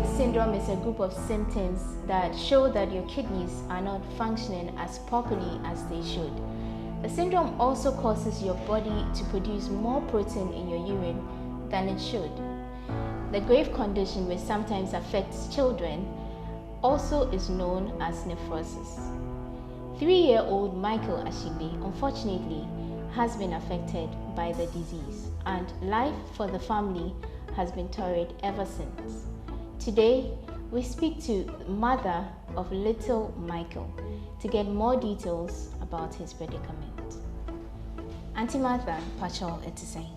Behçet syndrome is a group of symptoms that show that your kidneys are not functioning as properly as they should. The syndrome also causes your body to produce more protein in your urine than it should. The grave condition, which sometimes affects children, also is known as nephrosis. 3-year-old Michael Ashigbe, unfortunately, has been affected by the disease, and life for the family has been torrid ever since. Today, we speak to the mother of little Michael to get more details about his predicament. Auntie Martha, Pacho Etiseng.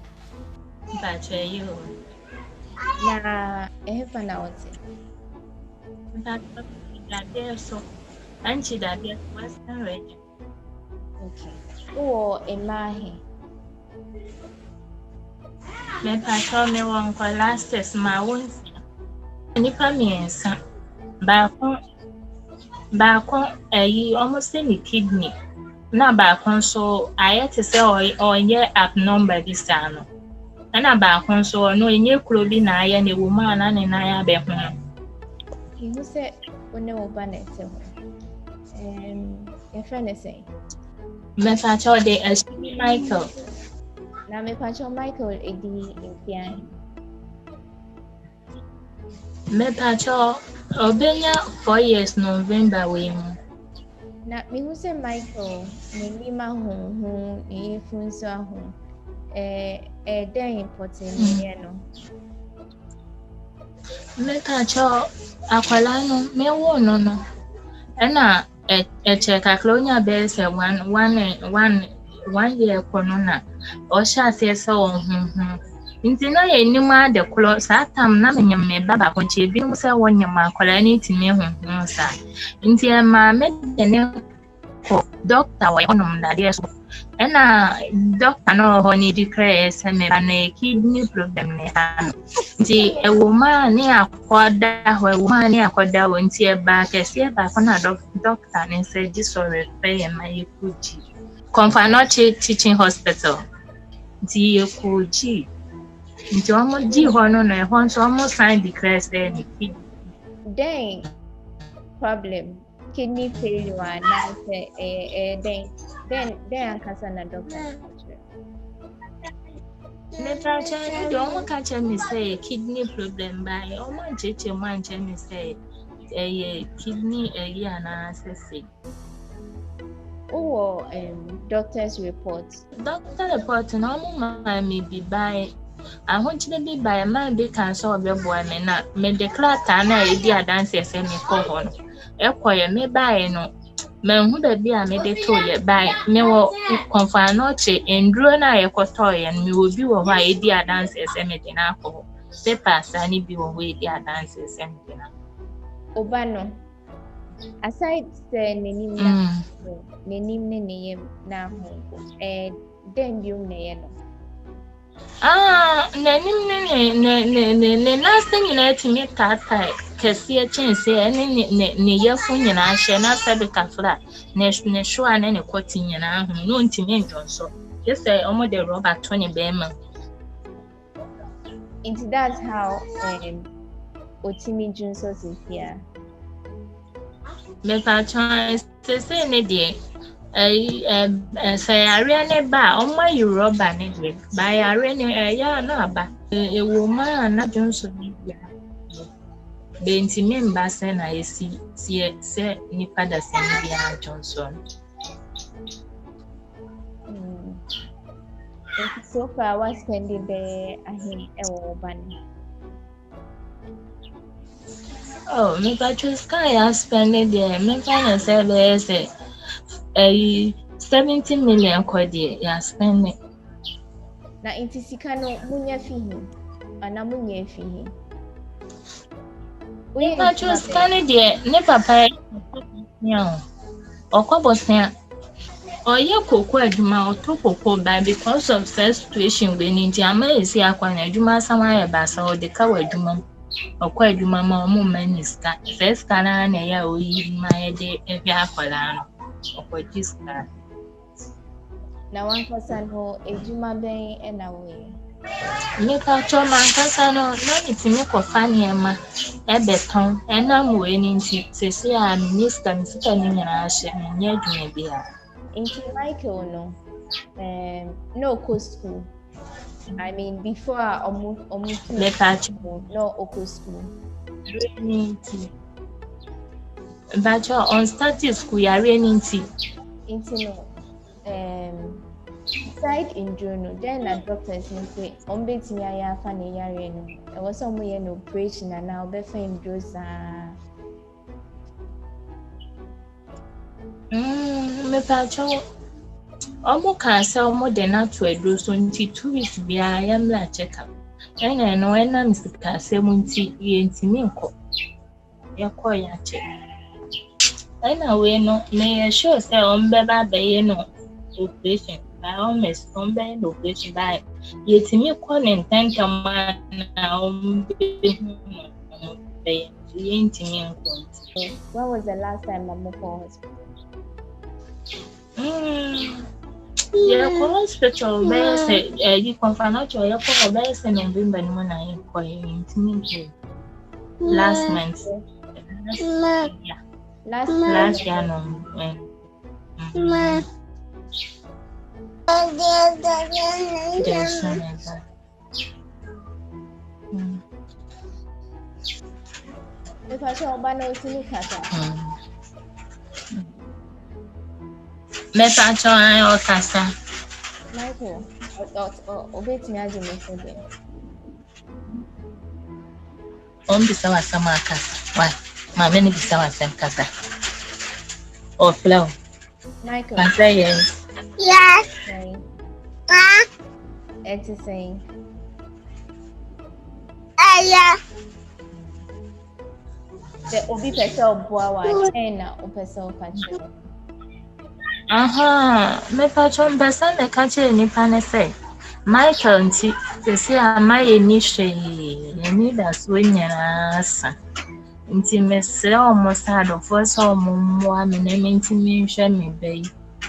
Pacho, you. Na ehefa na wote. Pacho, that so. Anchi that Western region. Okay. Uwo emahi. Me Pacho, me won't call last test my wounds. Nipa miensa. Baako almost any kidney. Na baako nso ayɛ te sɛ ɔnyɛ abnormal bi saa no. Ɛna baako nso ɔno enye kuro bi na ayɛ na ewu mu a na ne nan abɛho. Ihu sɛ one wo ba na ɛte hɔ. Yɛfrɛ ne sɛn? Mepakyɛw de Ashigbe Michael. Na mepakyɛw Michael edi mfian. Mepakyɛw ɔbɛnya 4 years November wei mu. Na mihu sɛ Michael n'anim ahoho, ne yɛfu nso aho. Ɛdɛn pɔtɛniyɛ no? Mepakyɛw akwalaa no mewo no no. Ɛna ɛkyɛ kakra onya bɛyɛ sɛ 1 year kɔ no na ɔhyɛ aseɛ sɛ ɔhoho. Nti na yɛ anim ade korɔ saa tam na menyam me ba baako nkyɛn bi mu sɛ wɔnyam akwalaa no ntumi hoho saa. Nti maame de ne kɔ doctor wɔ hɔnom dadeɛ so. Ɛna doctor no hɔ ne di kraa sɛ me ba na kidney problem ne ha no. Nti ɛwɔ mu a ne akɔda hɔ ɛwɔ mu a ne akɔda hɔ nti ɛba kɛseɛ baako na doctor ne sɛ gye sɔ refer yɛ ma yɛkɔgyi. Komfanoche Teaching Hospital. Nti yɛkɔgyi. Nti ɔmo gyi hɔ no na ɛhɔ nso ɔmo sign declare sɛ ne kidney. Then problem kidney failure na sɛ then ankasa na doctor. Mepakyɛw de ɔmo ka kyerɛ me sɛ kidney problem ba ɔmo ankyerɛkyerɛ mu ankyerɛ me sɛ ɛyɛ kidney anaasɛ sɛ. Doctor's report. Doctor report na ɔmo maa me bi bae. Ahokyere bi bae maa bi ka sɛ ɔbɛboa me na mede krataa na edi adanseɛ sɛ mekɔ hɔ no. Ɛkɔyɛ me bae no manhu baabi a mede tooyɛ bae. Mewɔ Komfanoche nduro na yɛkɔtɔɔyɛ no mewɔ bi wɔ hɔ a edi adanseɛ sɛ mede na akɔ hɔ. Papers ani bi wɔ hɔ edi adanseɛ sɛ mede na. Oba no aside sɛ n'anim ne ne yam na ho then biom na yɛ no. N'anim ne last nyinaa tumi taataa kɛseɛ kyɛnse ɛne ne yɛfo nyinaa hyɛ na sɛbi kafra ne hwa ne kɔte nyinaa ho no ntumi ndwonso. Yɛsɛ ɔmo de rɔba to ne bɛɛma. Nti that's how otimi dwonso sisia. Mepakyɛw sɛ ne deɛ sɛ yare ne ba ɔmo ayi rɔba ne deɛ ba yare ne ɛyɛ na aba ewu mu a na dwonso ne bia bɛntimi mba sɛ na esi sɛ nipa da sɛ ne bia dwonso no. So far what spending the ahem ɛwɔ ɔba no. Mepakyɛw sika yɛ spend ne deɛ mefa ne sɛ bɛyɛ sɛ 70 million kɔ deɛ yɛ spend ne. Na nti sika no munya fihi ana munya fihi. Mepakyɛw sika ne deɛ ne papa yɛ ɔkɔ Bosnia. Ɔyɛ koko adwuma ɔtɔ koko ba because of first situation we ni nti ama esi akwa na adwuma asam ayɛ basa ɔde ka wɔ adwuma mu. Ɔkɔ adwuma ma ɔmo ma ni sika. Sɛ sika na ɛyɛ a oyi ma yɛde ɛhwɛ akwalaa no. Ɔkɔgye sika. Na wankasa no adwuma bɛn ɛna woyɛ. Nipa choma nkasa no na mitimi kofa niema ebeton enam we ni nti sesi a minister misika ni nyina ahye nye adwuma bia. Into Michael, no co school. I mean, before almost no Oko school. But on starting school, you are into side in June, then the doctors say, on bet me I have an area. I was somewhere in operation and now be fame Josa. Me pacho. Omo can sell more than not to a do so 2 weeks be I am la check up. And I know when I'm Mr. Casemunti, you ain't me. You're quite check. And away no, may sure say on Baba Bay no operation. I almost on by no operation by yet me calling 10 man now. Bay, you ain't me. When was the last time Mama called hospital? Yeah, hospital base you confirm your base and November when I intimate last month. Yeah. Last year no. If I show Bano to Kata. Mepacho ayo kasa. Michael, obey me as you mentioned them. Bisa wasama kasa. Why? Mama ni bisa wasam kasa. Oh, flow. Michael. I say yes. Yes. Sorry. It's saying. Yeah. The obi person obuawa na person kache. Mepacho mbesa ne kache nipa ne say Michael nti sesi amaye ni hwe ni da so nyana asa nti mesre omosa do force ommo ame na menti mi hwe me bai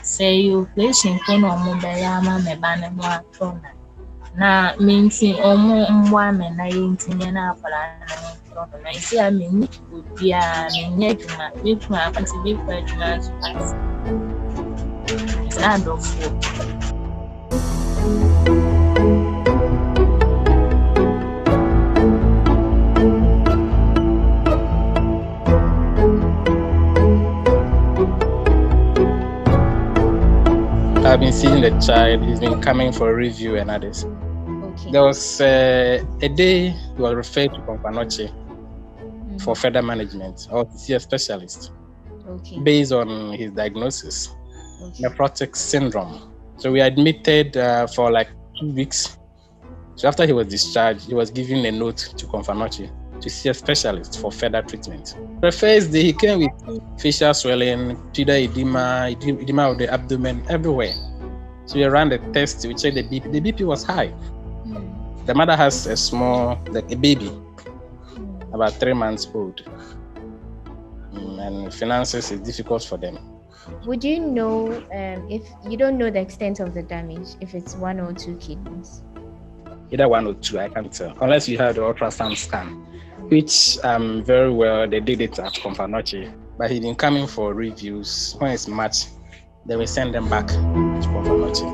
say you patient ko no ommo bai ama me ba ne mo atona na menti ommo mmo ame na yenti nyana akwara na isi ame ni obia me nyaduma metuma afanti bi kwa adwuma so pass land of food. I've been seeing the child. He's been coming for review and others. Okay. There was a day he was referred to Companoche for further management or to see a specialist based on his diagnosis, nephrotic syndrome. So we admitted for like 2 weeks. So after he was discharged, he was given a note to Companoche to see a specialist for further treatment. The first day he came with facial swelling, pudor edema, edema of the abdomen, everywhere. So we ran the test, we checked the BP. The BP was high. The mother has a small, like a baby, about 3 months old. And finances is difficult for them. Would you know, if you don't know the extent of the damage, if it's 1 or 2 kidneys? Either 1 or 2, I can't tell, unless you had the ultrasound scan, which very well, they did it at Companoche, but he's been coming for reviews. When it's matched, they will send them back to Companoche.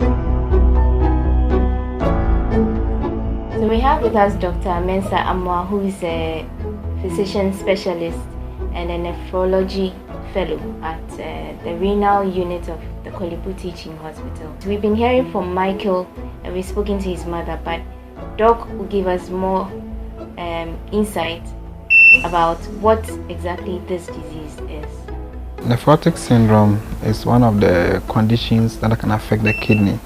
So we have with us Dr. Mensa Amwa, who is a physician specialist and a nephrology fellow at the renal unit of the Kolibu Teaching Hospital. So we've been hearing from Michael and we've spoken to his mother, but Doc will give us more insight about what exactly this disease is. Nephrotic syndrome is one of the conditions that can affect the kidney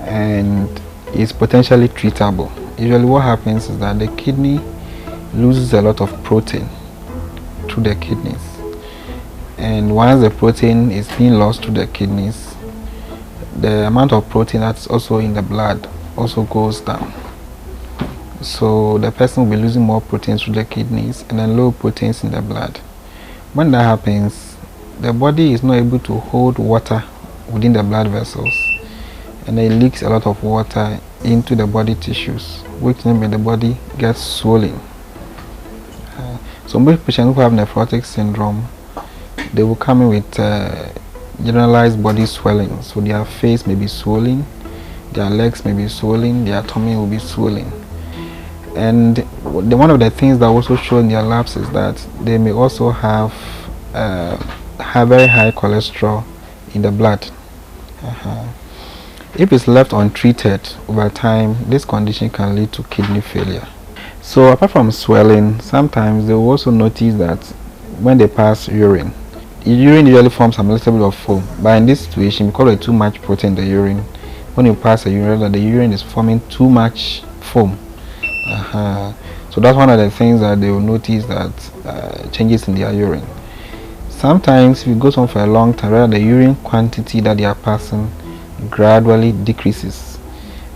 and is potentially treatable. Usually what happens is that the kidney loses a lot of protein through the kidneys, and once the protein is being lost to the kidneys, the amount of protein that's also in the blood also goes down. So the person will be losing more protein through the kidneys and then low proteins in the blood. When that happens, the body is not able to hold water within the blood vessels, and it leaks a lot of water into the body tissues, which then the body gets swollen. So most patients who have nephrotic syndrome, they will come in with generalized body swelling. So their face may be swollen, their legs may be swollen, their tummy will be swollen. And one of the things that also show in their labs is that they may also have very high cholesterol in the blood. If it's left untreated over time, this condition can lead to kidney failure. So apart from swelling, sometimes they will also notice that when they pass urine, urine usually forms a little bit of foam, but in this situation, because there's too much protein in the urine, when you pass the urine is forming too much foam. So that's one of the things that they will notice, that changes in their urine. Sometimes if it goes on for a long time, the urine quantity that they are passing gradually decreases.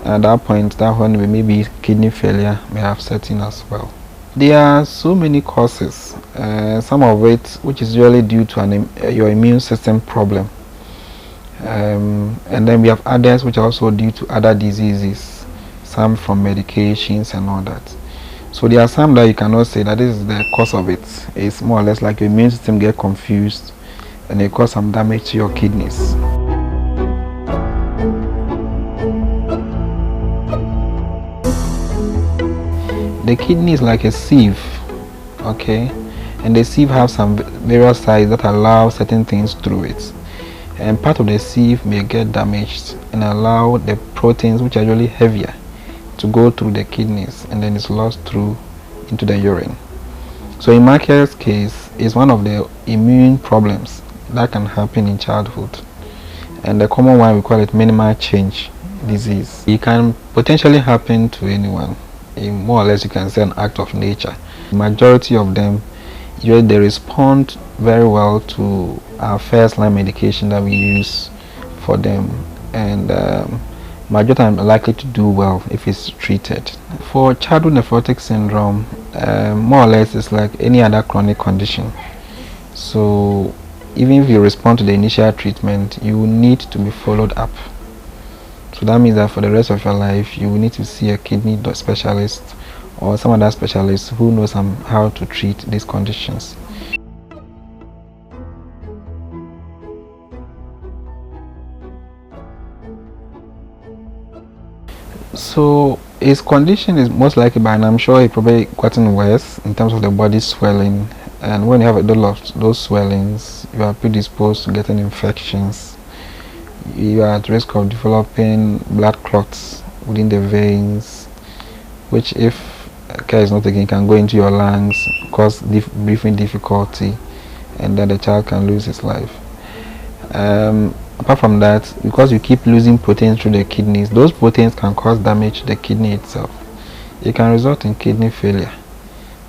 At that point, that when maybe kidney failure may have set in as well. There are so many causes, some of it which is usually due to your immune system problem, and then we have others which are also due to other diseases, some from medications and all that. So there are some that you cannot say that this is the cause of it. It's more or less like your immune system get confused and it cause some damage to your kidneys. The kidney is like a sieve, okay, and the sieve has some various sizes that allow certain things through it, and part of the sieve may get damaged and allow the proteins, which are usually heavier, to go through the kidneys, and then it's lost through into the urine. So in Michael's case, it's one of the immune problems that can happen in childhood, and the common one we call it minimal change disease. It can potentially happen to anyone. More or less you can say an act of nature. The majority of them, usually they respond very well to our first line medication that we use for them, and majority are likely to do well if it's treated. For childhood nephrotic syndrome, more or less it's like any other chronic condition. So even if you respond to the initial treatment, you will need to be followed up. So that means that for the rest of your life, you will need to see a kidney specialist or some other specialist who knows how to treat these conditions. So his condition is most likely, and I'm sure it probably gotten worse in terms of the body swelling. And when you have a lot of those swellings, you are predisposed to getting infections. You are at risk of developing blood clots within the veins, which if care is not taken can go into your lungs, cause breathing difficulty, and then the child can lose his life. Apart from that, because you keep losing proteins through the kidneys, those proteins can cause damage to the kidney itself. It can result in kidney failure,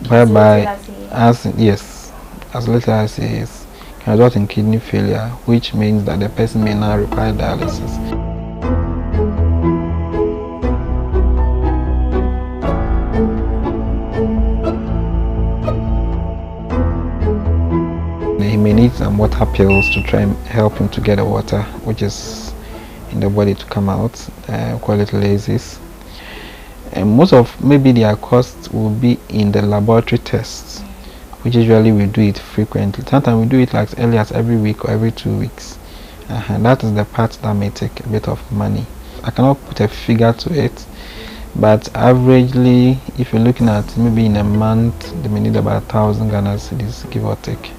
whereby as little as it is, can result in kidney failure, which means that the person may now require dialysis. He may need some water pills to try and help him to get the water which is in the body to come out, call it lysis. And most of maybe their costs will be in the laboratory tests, which usually we do it frequently. Sometimes we do it like early as every week or every 2 weeks. That is the part that may take a bit of money. I cannot put a figure to it, but averagely, if you're looking at maybe in a month, they may need about 1,000 Ghana cedis, give or take,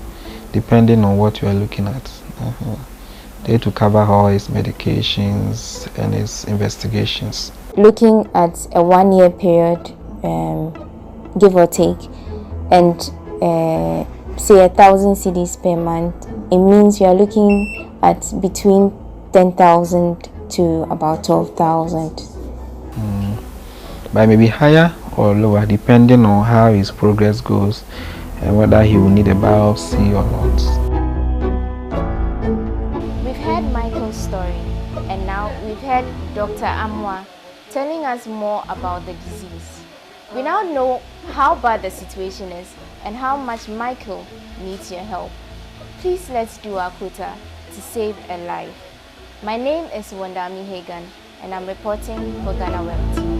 depending on what you are looking at. They to cover all his medications and his investigations. Looking at a 1 year period, give or take, and say 1,000 cedis per month, it means you are looking at between 10,000 to about 12,000. But maybe higher or lower depending on how his progress goes and whether he will need a biopsy or not. We've heard Michael's story, and now we've heard Dr. Amoah telling us more about the disease. We now know how bad the situation is and how much Michael needs your help. Please let's do our quota to save a life. My name is Wandami Hagan. and I'm reporting for Ghana Web TV.